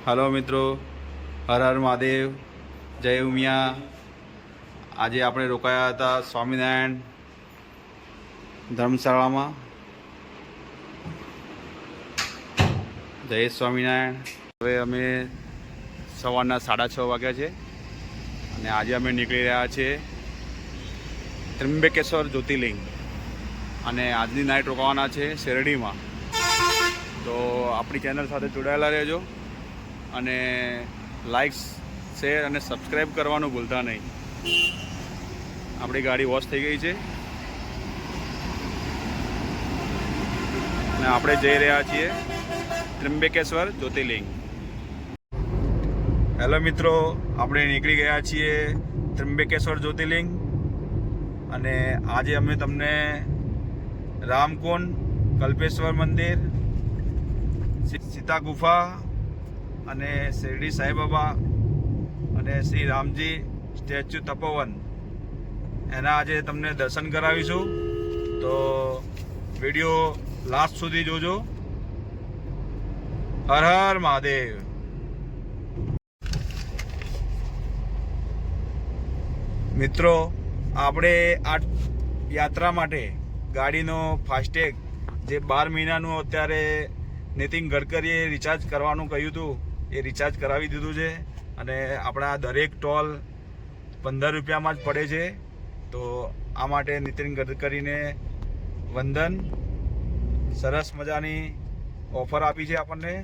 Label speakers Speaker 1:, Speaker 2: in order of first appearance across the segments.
Speaker 1: Hello मित्रों, हर हर महादेव, जय उमिया। आज આપણે રોકાયા હતા સ્વામિનારાયણ ધર્મશાળામાં। જય સ્વામિનારાયણ। હવે અમે સવારના 6:30 વાગ્યા છે અને આજે અમે નીકળી રહ્યા છીએ ત્રંબકેશ્વર જ્યોતિર્લિંગ અને આજની નાઇટ રોકાવાના છે શેરડીમાં। તો આપણી ચેનલ સાથે જોડાયેલા રહેજો અને લાઇક, શેર અને સબસ્ક્રાઈબ કરવાનું ભૂલતા નહીં। આપણી ગાડી વોશ થઈ ગઈ છે અને આપણે જઈ રહ્યા છીએ ત્રંબકેશ્વર જ્યોતિર્લિંગ। હેલો મિત્રો, આપણે નીકળી ગયા છીએ ત્રંબકેશ્વર જ્યોતિર્લિંગ અને આજે અમે તમને રામકુંડ, કલ્પેશ્વર મંદિર, સીતા ગુફા અને શિરડી સાંઈબાબા અને શ્રી રામજી સ્ટેચ્યુ તપોવન એના આજે તમને દર્શન કરાવીશું। તો વિડીયો લાસ્ટ સુધી જોજો। હર હર મહાદેવ। મિત્રો, આપણે આ યાત્રા માટે ગાડીનો ફાસ્ટેગ જે 12 મહિનાનું અત્યારે નીતિન ગડકરીએ રિચાર્જ કરવાનું કહ્યું હતું એ રિચાર્જ કરાવી દીધું છે અને આપણા દરેક ટોલ 15 રૂપિયામાં જ પડે છે। તો આ માટે નીતિન ગડકરીને વંદન। સરસ મજાની ઓફર આપી છે આપણને।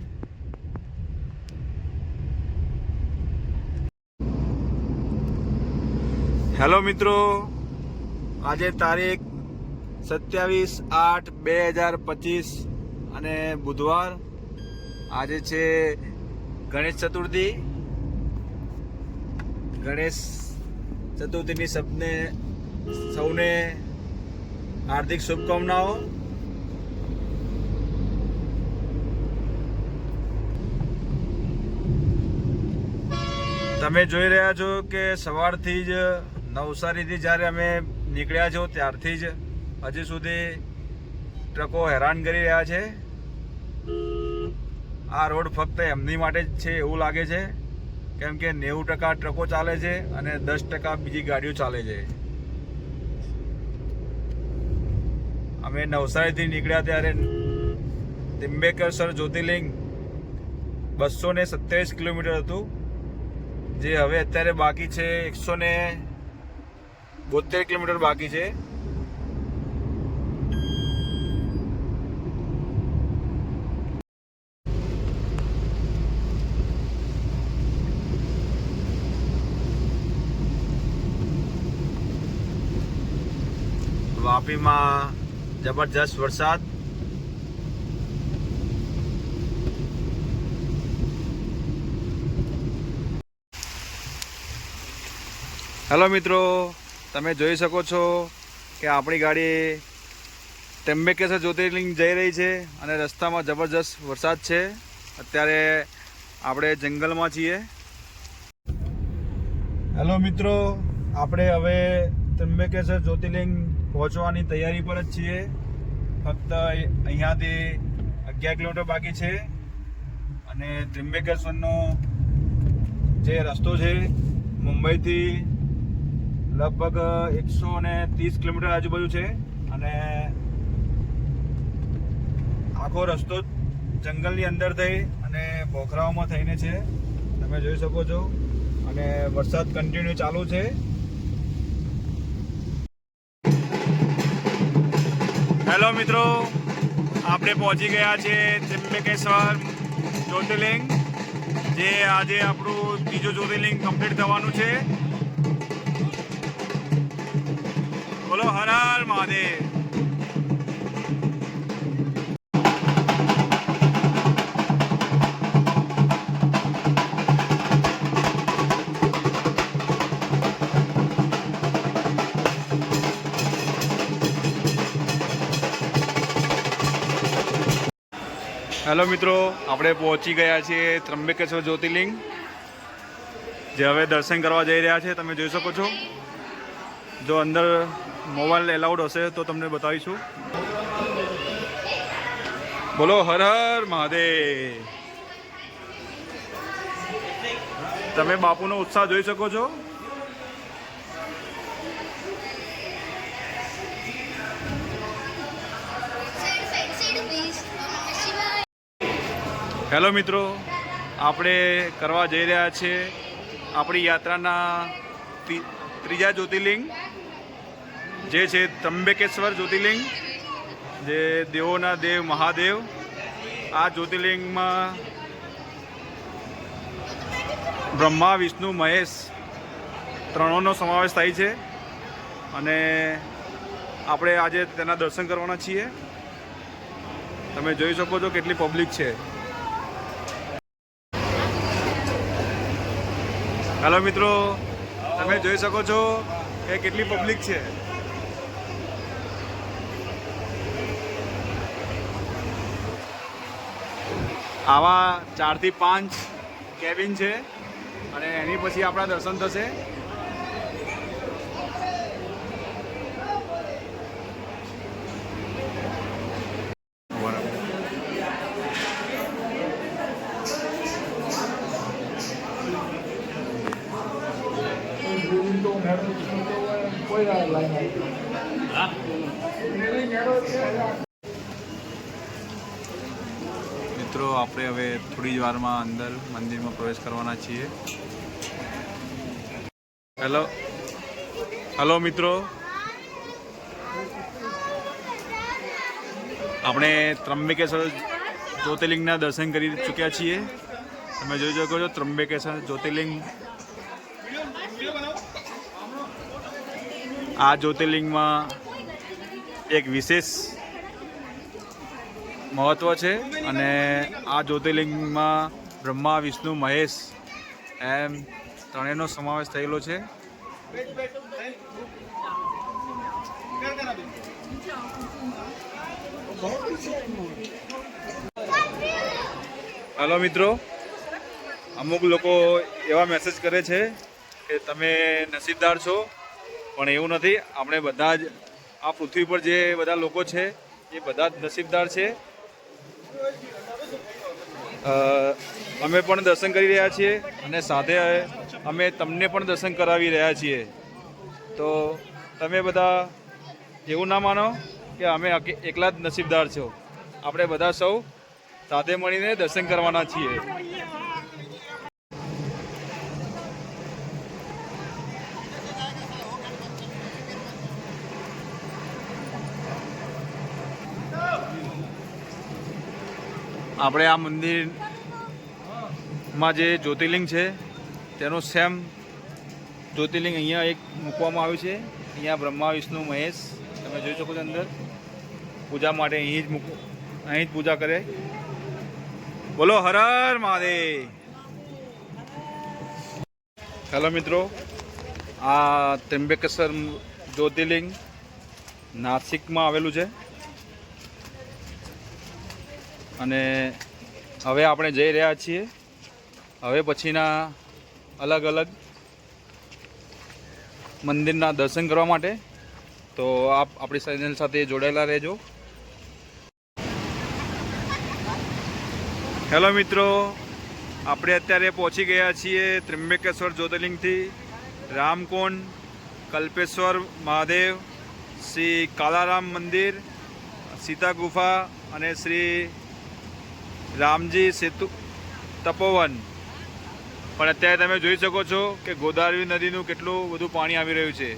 Speaker 1: હેલો મિત્રો, આજે તારીખ 27/8/2025 અને બુધવાર। આજે છે ગણેશ ચતુર્થી। ગણેશ ચતુર્થીની સૌને હાર્દિક શુભકામનાઓ। તમે જોઈ રહ્યા છો કે સવારથી જ નવસારીથી જ્યારે અમે નીકળ્યા છો ત્યારથી જ હજી સુધી ટ્રકો હેરાન કરી રહ્યા છે। આ રોડ ફક્ત એમની માટે જ છે એવું લાગે છે, કેમ કે 90% ટ્રકો ચાલે છે અને 10% બીજી ગાડીઓ ચાલે છે। અમે નવસારીથી નીકળ્યા ત્યારે ત્રંબકેશ્વર જ્યોતિર્લિંગ 227 કિલોમીટર હતું, જે હવે અત્યારે બાકી છે 172 કિલોમીટર બાકી છે। વાપીમાં જબરજસ્ત વરસાદ। હેલો મિત્રો, તમે જોઈ શકો છો કે આપણી ગાડી ત્રંબકેશ્વર જ્યોતિર્લિંગ જઈ રહી છે અને રસ્તામાં જબરજસ્ત વરસાદ છે। અત્યારે આપણે જંગલમાં છીએ। હેલો મિત્રો, આપણે હવે ત્રંબકેશ્વર જ્યોતિર્લિંગ પહોંચવાની તૈયારી પર જ છીએ। ફક્ત અહીંયાથી 11 કિલોમીટર બાકી છે અને ત્રંબકેશ્વરનો જે રસ્તો છે મુંબઈથી લગભગ 130 કિલોમીટર આજુબાજુ છે અને આખો રસ્તો જંગલની અંદર થઈ અને બોખરાઓમાં થઈને છે, તમે જોઈ શકો છો। અને વરસાદ કન્ટિન્યુ ચાલુ છે। હેલો મિત્રો, આપણે પહોંચી ગયા છે ત્રંબકેશ્વર જ્યોતિર્લિંગ, જે આજે આપણું ત્રીજું જ્યોતિર્લિંગ કમ્પ્લીટ થવાનું છે। બોલો હર હર મહાદેવ। હેલો મિત્રો, આપણે પહોંચી ગયા છીએ ત્રંબકેશ્વર જ્યોતિર્લિંગ, જે હવે દર્શન કરવા જઈ રહ્યા છે। તમે જોઈ શકો છો। જો અંદર મોબાઈલ એલાઉડ હશે તો તમને બતાવીશું। બોલો હર હર મહાદેવ। તમે બાપુનો ઉત્સાહ જોઈ શકો છો. હેલો મિત્રો, આપણે કરવા જઈ રહ્યા છીએ આપણી યાત્રાના ત્રીજા જ્યોતિર્લિંગ, જે છે ત્રંબકેશ્વર જ્યોતિર્લિંગ, જે દેવોના દેવ મહાદેવ. આ જ્યોતિર્લિંગમાં બ્રહ્મા, વિષ્ણુ, મહેશ ત્રણોનો સમાવેશ થાય છે અને આપણે આજે તેના દર્શન કરવાના છીએ. તમે જોઈ શકો છો કેટલી પબ્લિક છે. હેલો મિત્રો, તમે જોઈ શકો છો કે કેટલી પબ્લિક છે. આવા 4 થી 5 કેબિન છે અને એની પછી આપણા દર્શન થશે. મિત્રો, આપણે હવે થોડી જ વારમાં અંદર મંદિરમાં પ્રવેશ કરવાના છીએ. હેલો મિત્રો, આપણે ત્રંબકેશ્વર જ્યોતિર્લિંગના દર્શન કરી ચૂક્યા છીએ. તમે જોઈ શકો છો ત્રંબકેશ્વર જ્યોતિર્લિંગ. આ જ્યોતિર્લિંગમાં એક વિશેષ મહત્વ છે અને આ જ્યોતિર્લિંગમાં બ્રહ્મા, વિષ્ણુ, મહેશ એમ ત્રણેયનો સમાવેશ થયેલો છે. હેલો મિત્રો, અમુક લોકો એવા મેસેજ કરે છે કે તમે નસીબદાર છો, પણ એવું નથી. આપણે બધા જ આ પૃથ્વી પર જે બધા લોકો છે એ બધા જ નસીબદાર છે. અમે પણ દર્શન કરી રહ્યા છીએ અને સાથે અમે તમને પણ દર્શન કરાવી રહ્યા છીએ. તો તમે બધા એવું ના માનો કે અમે એકલા જ નસીબદાર છો. આપણે બધા સૌ સાથે મળીને દર્શન કરવાના છીએ. આપણે આ મંદિરમાં જે જ્યોતિર્લિંગ છે તેનું સેમ જ્યોતિર્લિંગ અહીંયા એક મૂકવામાં આવ્યું છે. અહીંયા બ્રહ્મા, વિષ્ણુ, મહેશ તમે જોઈ શકો છો. અંદર પૂજા માટે અહીં જ પૂજા કરે. બોલો હર હર મહાદેવ. હેલો મિત્રો, આ ત્રંબકેશ્વર જ્યોતિર્લિંગ નાસિકમાં આવેલું છે અને હવે આપણે જઈ રહ્યા છીએ હવે પછીના અલગ અલગ મંદિરના દર્શન કરવા માટે. તો આપ આપણી ચેનલ સાથે જોડાયેલા રહેજો. હેલો મિત્રો, આપણે અત્યારે પહોંચી ગયા છીએ ત્રંબકેશ્વર જ્યોતિર્લિંગથી રામકુંડ, કલ્પેશ્વર મહાદેવ, શ્રી કાલારામ મંદિર, સીતા ગુફા અને શ્રી રામજી સેતુ તપોવન. પણ અત્યારે તમે જોઈ શકો છો કે ગોદાવરી નદીનું કેટલું બધું પાણી આવી રહ્યું છે.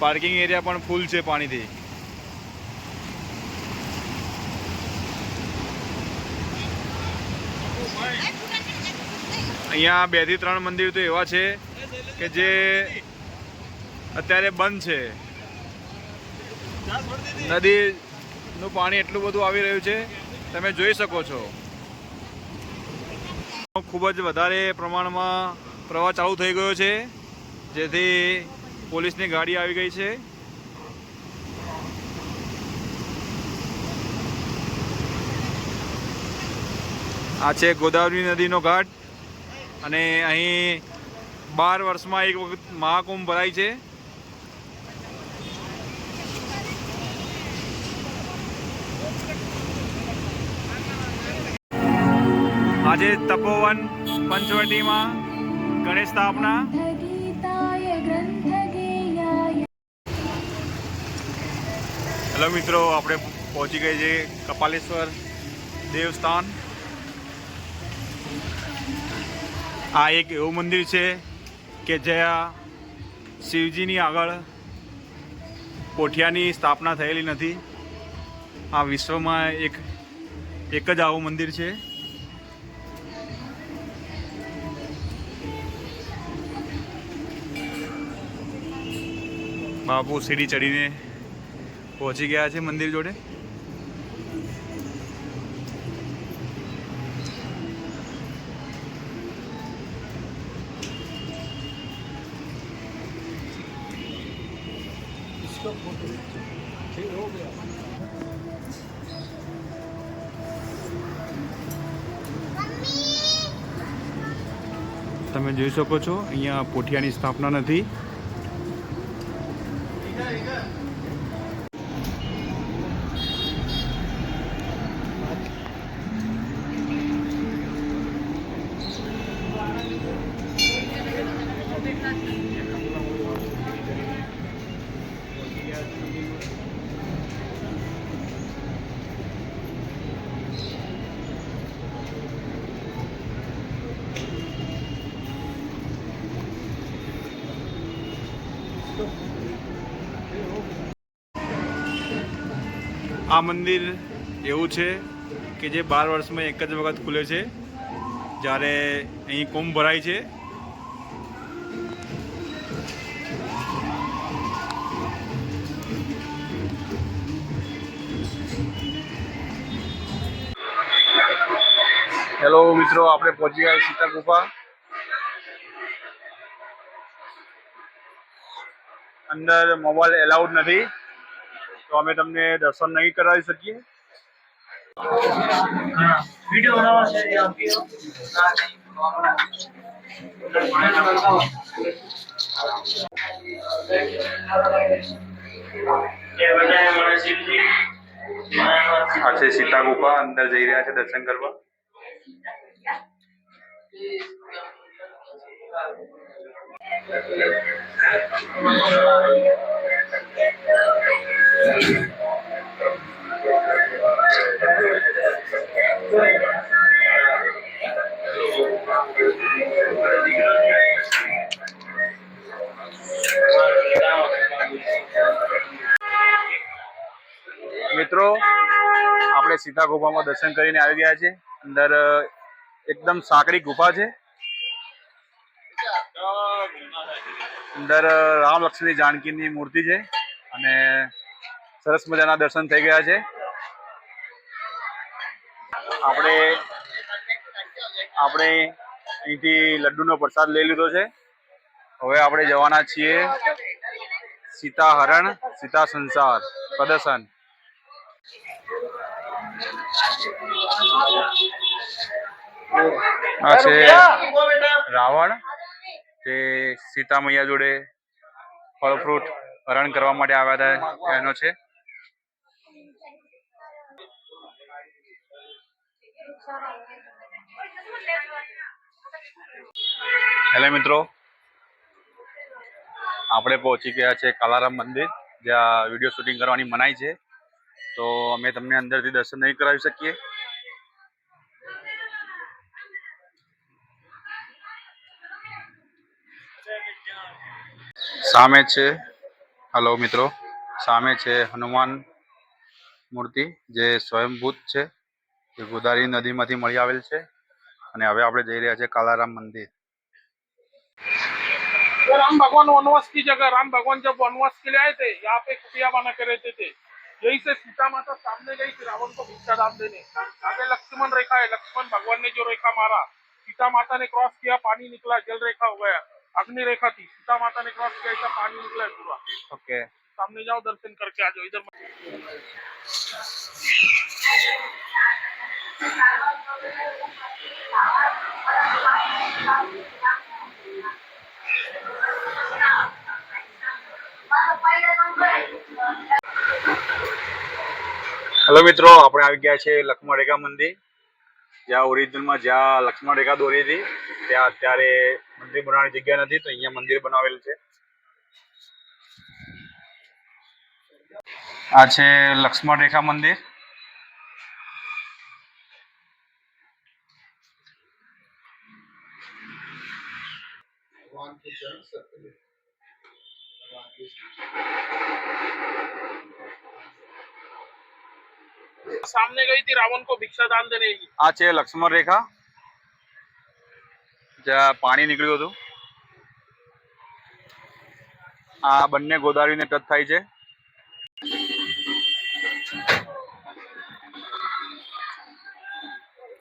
Speaker 1: પાર્કિંગ એરિયા પણ ફૂલ છે પાણીથી. અહીંયા 2 થી 3 મંદિર તો એવા છે કે જે અત્યારે બંધ છે. નદીનું પાણી એટલું બધું આવી રહ્યું છે, તમે જોઈ શકો છો. ખૂબ જ વધારે પ્રમાણમાં પ્રવાહ ચાલુ થઈ ગયો છે, જેથી પોલીસની ગાડી આવી ગઈ છે. આ છે ગોદાવરી નદીનો ઘાટ અને અહીં 12 વર્ષમાં એક વખત મહાકુંભ ભરાય છે. આજે તપોવન પંચવટીમાં ગણેશ સ્થાપના. હેલો મિત્રો, આપણે પહોંચી ગઈ છે કપાલેશ્વર દેવસ્થાન. આ એક એવું મંદિર છે કે જ્યાં શિવજીની આગળ પોઠિયાની સ્થાપના થયેલી નથી. આ વિશ્વમાં એક જ આવું મંદિર છે. બાપુ સીડી ચડીને પહોંચી ગયા છે મંદિર જોડે. તમે જોઈ શકો છો અહીંયા પોઠિયાની સ્થાપના નથી. આ મંદિર એવું છે કે જે 12 વર્ષમાં એક જ વખત ખુલે છે, જ્યારે અહીં કુંભ ભરાય છે. હેલો મિત્રો, આપણે પહોંચી ગયા સીતા ગુફા. અંદર મોબાઈલ એલાઉડ નથી, તો અમે તમને દર્શન નહીં કરાવી શકીએ. વિડિયો બનાવવા છે આ છે સીતા ગુફા. અંદર જઈ રહ્યા છે દર્શન કરવા. મિત્રો, આપણે સીતા ગુફામાં દર્શન કરીને આવી ગયા છે. અંદર એકદમ સાંકડી ગુફા છે. અંદર રામ લક્ષ્મણ જાનકીની મૂર્તિ છે અને સરસ મજાના દર્શન થઈ ગયા છે. આપણે અહીંથી લડ્ડુનો પ્રસાદ લઈ લીધો છે. હવે આપણે જવાના છીએ સીતા હરણ સીતા સંસાર પ્રદર્શન. આ છે રાવણ, તે સીતા મૈયા જોડે ફળ ફ્રૂટ હરણ કરવા માટે આવ્યા હતા એનો છે. હેલો મિત્રો, આપણે પહોંચી ગયા છે કાલારામ મંદિર, જ્યાં વિડીયો શૂટિંગ કરવાની મનાઈ છે, તો અમે તમને અંદરથી દર્શન નહીં કરાવી શકીએ. સામે છે, હલો મિત્રો, સામે છે હનુમાન મૂર્તિ, જે સ્વયંભૂત છે, જે ગોદાવરી નદીમાંથી મળી આવેલ છે. અને હવે આપણે જઈ રહ્યા છે कालाराम मंदिर.
Speaker 2: राम भगवान वनवास की जगह, राम भगवान जब वनवास के लिए आए थे, यहाँ पे कुटिया बना के रहते थे. यही से सीता माता सामने गई थी रावण को भिक्षा दान देने. आगे लक्ष्मण रेखा है, लक्ष्मण भगवान ने जो रेखा मारा, सीता माता ने क्रॉस किया, पानी निकला, जल रेखा हो गया. अग्नि रेखा थी, सीता माता ने क्रॉस किया, ऐसा पानी निकला पूरा.
Speaker 1: ओके,
Speaker 2: सामने जाओ, दर्शन करके आ जाओ. इधर
Speaker 1: હેલો મિત્રો, આપણે આવી ગયા છે લક્ષ્મણ રેખા મંદિર. જ્યાં ઓરિજિનલમાં જ્યાં લક્ષ્મણ રેખા દોરી હતી ત્યાં અત્યારે મંદિર બનાવવાની જગ્યા નથી, તો અહીંયા મંદિર બનાવેલું છે. આ છે લક્ષ્મણ રેખા મંદિર.
Speaker 2: सामने गई थी रावण को भिक्षा दान देने की।
Speaker 1: આ છે લક્ષ્મણ રેખા જ્યાં પાણી નીકળ્યું હતું. આ બંને ગોદાવરીને ટચ થાય છે.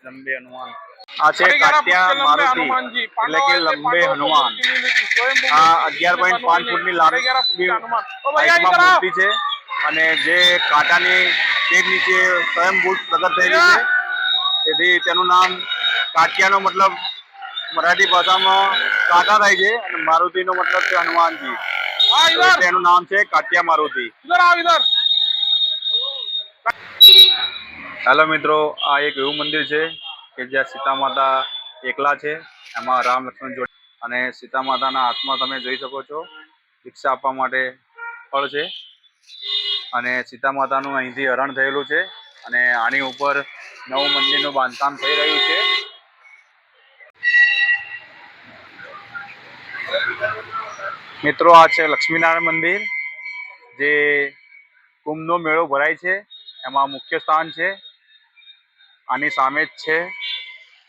Speaker 1: લંબે હનુમાન. આ છે કાત્યા મારુતિ એટલે કે લંબે હનુમાન. આ 11.5 ફૂટની લાંબી મૂર્તિ છે અને જે કાંટાની પેટ નીચે સ્વયંભૂત પ્રગટ થયેલી છે, તેથી તેનું નામ કાત્યાનો મતલબ મરાઠી ભાષામાં કાંટા થાય છે અને મારુતિનો મતલબ છે હનુમાનજી. તેનું નામ છે કાત્યા મારુતિ. હેલો મિત્રો, આ એક એવું મંદિર છે કે જ્યાં સીતા માતા એકલા છે, એમાં રામ લક્ષ્મણ જોડે, અને સીતા માતાના હાથમાં તમે જોઈ શકો છો ભિક્ષા આપવા માટે ફળ છે, અને સીતા માતાનું અહીંથી હરણ થયેલું છે અને આની ઉપર નવું મંદિરનું બાંધકામ થઈ રહ્યું છે. મિત્રો, આ છે લક્ષ્મીનારાયણ મંદિર જે કુંભનો મેળો ભરાય છે એમાં મુખ્ય સ્થાન છે. આની સામે જ છે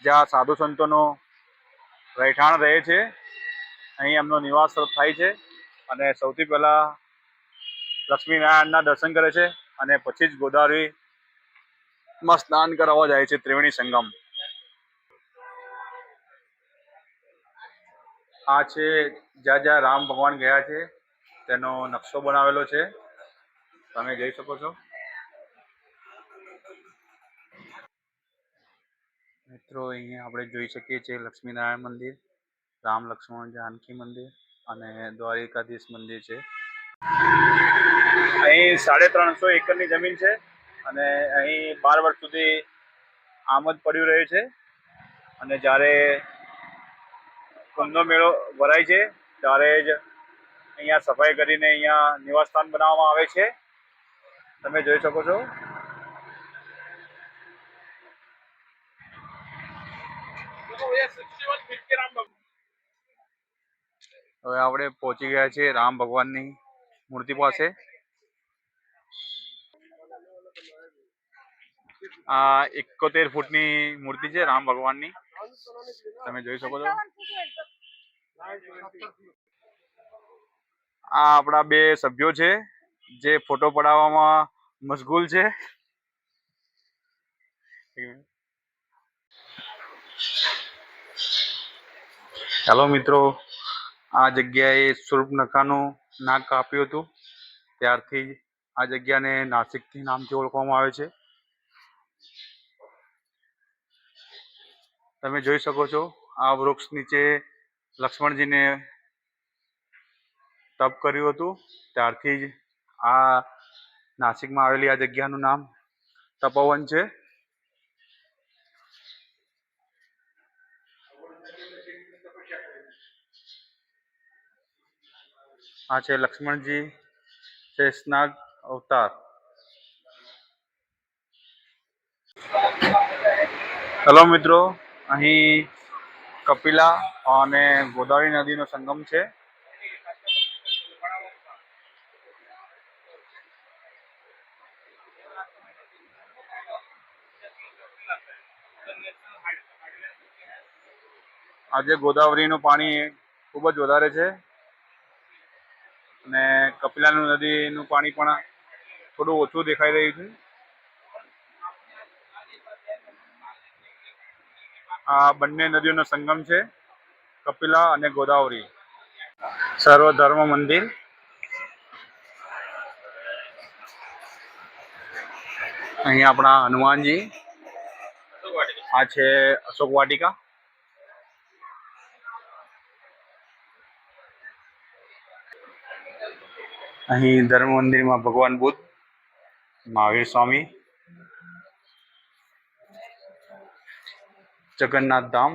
Speaker 1: જ્યાં સાધુ સંતોનો રહેઠાણ રહે છે. અહીં એમનો નિવાસ થાય છે અને સૌથી પહેલા લક્ષ્મીનારાયણના દર્શન કરે છે અને પછી જ ગોદાવરીમાં સ્નાન કરવા જાય છે, ત્રિવેણી સંગમ. આ છે જ્યાં જ્યાં રામ ભગવાન ગયા છે તેનો નકશો બનાવેલો છે, તમે જોઈ શકો છો. મિત્રો, અહીંયા આપણે જોઈ શકીએ છીએ લક્ષ્મીનારાયણ મંદિર, રામ લક્ષ્મણ જાનકી મંદિર અને દ્વારિકાધીશ મંદિર છે. અહીં 350 એકરની જમીન છે અને અહીં 12 વર્ષ સુધી આમ જ પડ્યું રહે છે, અને જ્યારે કુંભનો મેળો ભરાય છે ત્યારે જ અહીંયા સફાઈ કરીને અહીંયા નિવાસસ્થાન બનાવવામાં આવે છે, તમે જોઈ શકો છો. હવે આપણે પહોંચી ગયા છીએ રામ ભગવાનની મૂર્તિ પાસે. આ 71 ફૂટની મૂર્તિ છે રામ ભગવાનની, તમે જોઈ શકો છો. આ આપણા બે સભ્યો છે જે ફોટો પડાવવામાં મશગુલ છે. ચાલો મિત્રો, આ જગ્યાએ શૂર્પણખાનું નાક કાપ્યું હતું ત્યારથી આ જગ્યાને નાસિકથી નામથી ઓળખવામાં આવે છે. તમે જોઈ શકો છો આ વૃક્ષ નીચે લક્ષ્મણજીને તપ કર્યું હતું, ત્યારથી જ આ નાસિકમાં આવેલી આ જગ્યાનું નામ તપોવન છે. આ છે લક્ષ્મણજી શેષનાગ અવતાર. હેલો મિત્રો, અહીં કપિલા અને ગોદાવરી નદીનો સંગમ છે. આજે ગોદાવરીનું પાણી ખૂબ જ વધારે છે અને કપિલાનું નદીનું પાણી પણ થોડું ઓછું દેખાઈ રહ્યું છે. આ બંને નદીઓનો સંગમ છે, કપિલા અને ગોદાવરી. સર્વધર્મ મંદિર. અહીં આપણા હનુમાનજી. આ છે અશોક વાટિકા. અહીં ધર્મ મંદિરમાં ભગવાન બુદ્ધ, મહાવીર સ્વામી. જગન્નાથ ધામ,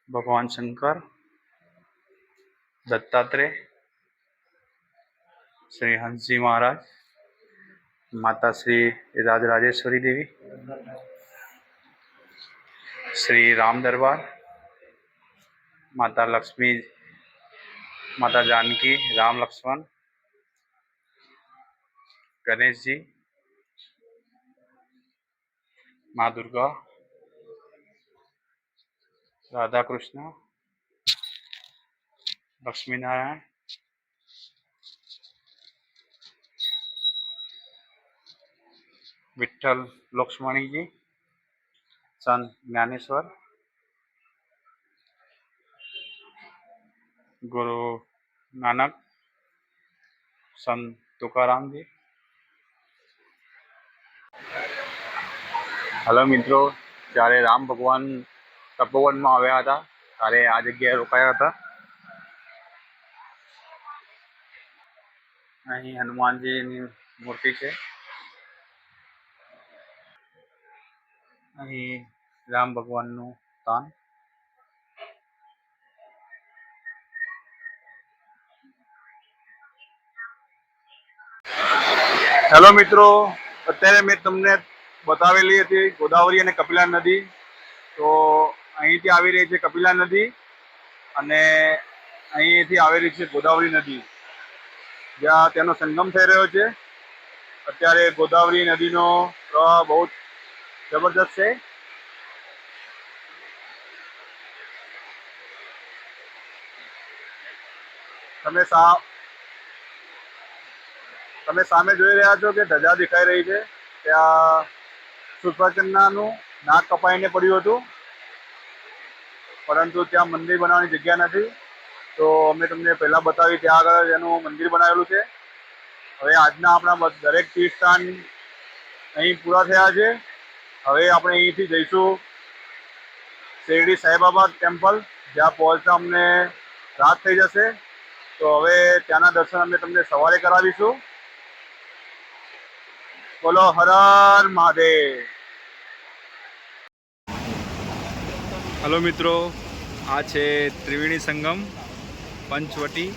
Speaker 1: ભગવાન શંકર, દત્તાત્રેય, શ્રી હંસજી મહારાજ, માતા શ્રી રાજરાજેશ્વરી દેવી, શ્રી રામ દરબાર, માતા લક્ષ્મી, માતા जानकी, राम लक्ष्मण, गणेश जी, माँ दुर्गा, राधा कृष्ण, लक्ष्मी नारायण, विठ्ठल लक्ष्मणी जी, संत ज्ञानेश्वर, गुरु नानक, संत तुकाराम जी। हेलो मित्रों, જ્યારે રામ ભગવાન તપોવનમાં આવ્યા હતા ત્યારે આ જગ્યાએ રોકાયા હતા। અહીં હનુમાનજીની મૂર્તિ છે। અહીં રામ ભગવાનનું સ્થાન। હેલો મિત્રો, અત્યારે મેં તમને બતાવેલી હતી ગોદાવરી અને કપિલા નદી। તો અહીંથી આવી રહી છે કપિલા નદી અને અહીંથી આવેલી છે ગોદાવરી નદી, જ્યાં તેનો સંગમ થઈ રહ્યો છે। અત્યારે ગોદાવરી નદીનો પ્રવાહ બહુ જબરદસ્ત છે। તમે સામે જોઈ રહ્યા છો કે ધજા દેખાઈ રહી છે। ત્યાં સુદર્શનનું નાક કપાઈને પડ્યું હતું, પરંતુ ત્યાં મંદિર બનાવવાની જગ્યા નથી, તો અમે તમને પહેલાં બતાવી ત્યાં આગળ એનું મંદિર બનાવેલું છે। હવે આજના આપણા દરેક તીર્થસ્થાન અહીં પૂરા થયા છે। હવે આપણે અહીંથી જઈશું શિરડી સાંઈબાબા ટેમ્પલ, જ્યાં પહોંચતા અમને રાત થઈ જશે। તો હવે ત્યાંના દર્શન અમે તમને સવારે કરાવીશું। બોલો હર હર મહાદેવ। હેલો મિત્રો, આ છે ત્રિવેણી સંગમ પંચવટી,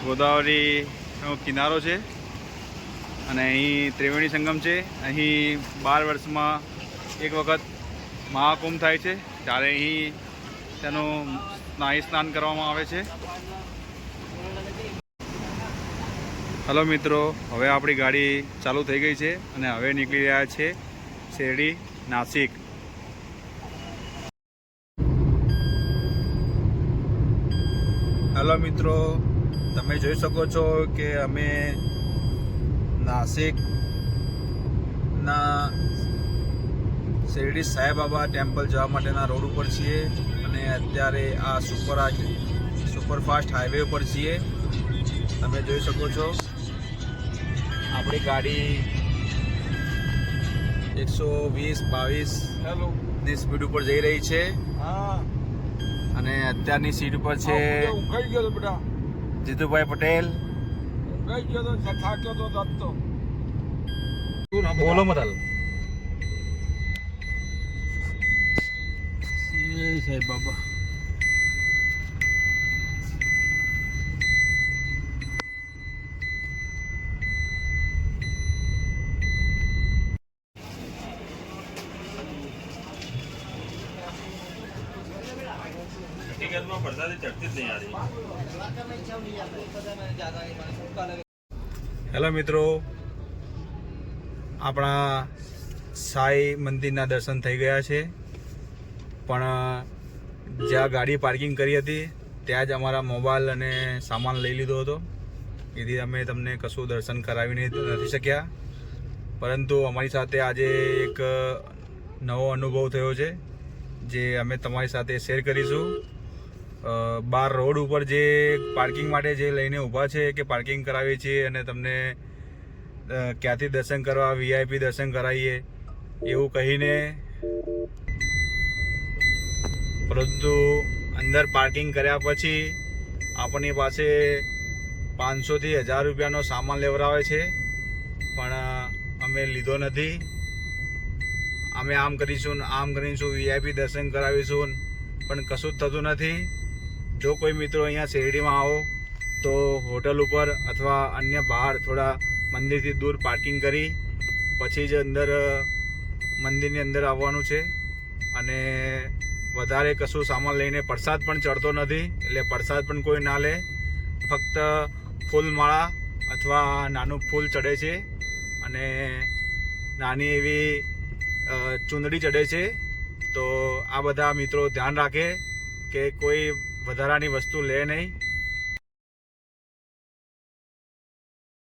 Speaker 1: ગોદાવરીનો કિનારો છે અને અહીં ત્રિવેણી સંગમ છે। અહીં 12 વર્ષમાં એક વખત મહાકુંભ થાય છે, ત્યારે અહીં તેનું સ્નાન કરવામાં આવે છે। હેલો મિત્રો, હવે આપણી ગાડી ચાલુ થઈ ગઈ છે અને હવે નીકળી રહ્યા છે શિરડી નાસિક। હેલો મિત્રો, તમે જોઈ શકો છો કે અમે નાસિકના શિરડી સાંઈબાબા ટેમ્પલ જવા માટેના રોડ ઉપર છીએ અને અત્યારે આ સુપરફાસ્ટ હાઈવે ઉપર છીએ। તમે જોઈ શકો છો આપણી ગાડી 120-22 ની સ્પીડ ઉપર જઈ રહી છે અને અત્યારની સીટ ઉપર છે જીતુભાઈ પટેલ। બોલો મતલ સાહેબ બાબા। હેલો મિત્રો, આપણા સાઈ મંદિરના દર્શન થઈ ગયા છે, પણ જ્યાં ગાડી પાર્કિંગ કરી હતી ત્યાં જ અમારા મોબાઈલ અને સામાન લઈ લીધો હતો, એથી અમે તમને કશું દર્શન કરાવી નથી શક્યા। પરંતુ અમારી સાથે આજે એક નવો અનુભવ થયો છે, જે અમે તમારી સાથે શેર કરીશું। બાર રોડ ઉપર જે પાર્કિંગ માટે જે લઈને ઊભા છે કે પાર્કિંગ કરાવીએ છીએ અને તમને ક્યાંથી દર્શન કરવા, વીઆઈપી દર્શન કરાવીએ એવું કહીને, પરંતુ અંદર પાર્કિંગ કર્યા પછી આપણી પાસે 500 થી 1000 રૂપિયાનો સામાન લેવડાવે છે, પણ અમે લીધો નથી. અમે આમ કરીશું આમ કરીશું, VIP દર્શન કરાવીશું, પણ કશું જ થતું નથી. જો કોઈ મિત્રો અહીંયા શેરડીમાં આવો તો હોટલ ઉપર અથવા અન્ય બહાર થોડા મંદિરથી દૂર પાર્કિંગ કરી પછી જ અંદર મંદિરની અંદર આવવાનું છે. અને વધારે કશું સામાન લઈને પ્રસાદ પણ ચડતો નથી, એટલે પ્રસાદ પણ કોઈ ના લે. ફક્ત ફૂલમાળા અથવા નાનું ફૂલ ચડે છે અને નાની એવી ચૂંદડી ચડે છે. તો આ બધા મિત્રો ધ્યાન રાખે કે કોઈ વધારાની વસ્તુ લે નહીં.